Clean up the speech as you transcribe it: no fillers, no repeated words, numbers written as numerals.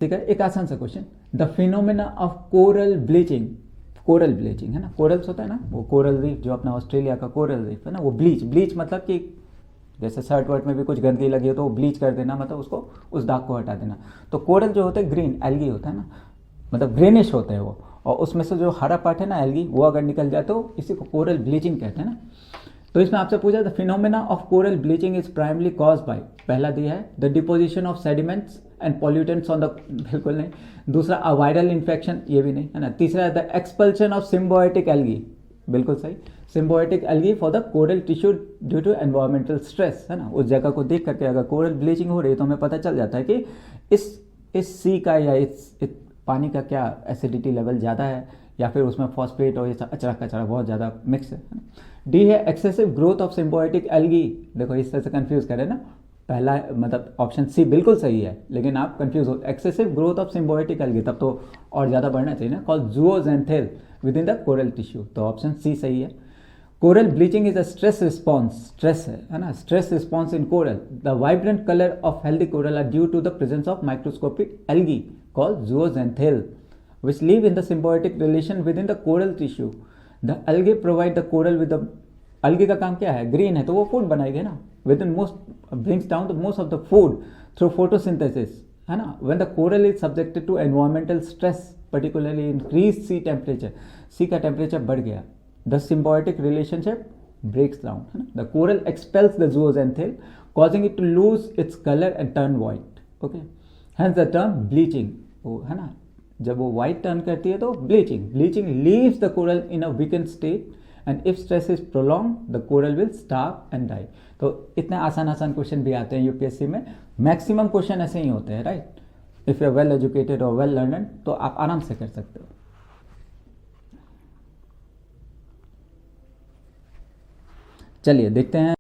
ठीक है, एक आसान सा question, the phenomena of coral bleaching, coral bleaching है ना, कोरल्स होता है ना, वो कोरल रीफ जो अपना ऑस्ट्रेलिया का कोरल रीफ है ना, वो ब्लीच, ब्लीच मतलब कि जैसे शर्ट वर्ट में भी कुछ गंदगी लगी हो तो वो ब्लीच कर देना, मतलब उसको उस दाग को हटा देना। तो कोरल जो होते हैं ग्रीन एल्गी होता है ना, मतलब ग्रीनिश होते हैं वो, और उसमें से जो हरा पार्ट है ना एल्गी, वो अगर निकल जाए तो इसी को कोरल ब्लीचिंग कहते हैं ना। तो इसमें आपसे पूछा the phenomena of coral bleaching is primarily cause by, पहला दिया है the deposition of sediments and pollutants on the, बिल्कुल नहीं। दूसरा अ वायरल इन्फेक्शन, ये भी नहीं है ना। तीसरा है the expulsion of symbiotic algae, बिल्कुल सही, symbiotic algae for the coral tissue due to environmental stress, है ना। उस जगह को देख करके अगर कोरल ब्लीचिंग हो रही है तो हमें पता चल जाता है कि इस सी का या इस पानी का क्या एसिडिटी लेवल ज़्यादा है, या फिर उसमें फॉस्फेट और ये अचरा कचरा बहुत ज़्यादा मिक्स है। डी है excessive growth of symbiotic algae, देखो इस तरह से कंफ्यूज करें ना, पहला मतलब ऑप्शन सी बिल्कुल सही है, लेकिन आप कंफ्यूज हो, excessive growth of symbiotic algae तब तो और ज़्यादा बढ़ना चाहिए ना, called zooxanthellae with in the coral tissue, तो ऑप्शन सी सही है। Coral bleaching is a stress response, stress है ना, stress response in coral, the vibrant colour of healthy coral are due to the presence of microscopic algae called zooxanthellae which live in the symbiotic relation within the coral tissue. The algae provide the coral with the, algae का काम क्या है, green है तो वो food बनाएगी ना, within most brings down the most of the food through photosynthesis, है ना। when the coral is subjected to environmental stress, particularly increased sea temperature, sea का temperature बढ़ गया, the symbiotic relationship breaks down, है ना। the coral expels the zooxanthellae causing it to lose its color and turn white, okay, hence the term bleaching, है ना, जब वो white turn करती है तो bleaching leaves the coral in a weakened state and if stress is prolonged the coral will starve and die. तो इतने आसान क्वेश्चन भी आते हैं यूपीएससी में, मैक्सिमम क्वेश्चन ऐसे ही होते हैं, right. If you are well educated और वेल लर्नड तो आप आराम से कर सकते हो। चलिए देखते हैं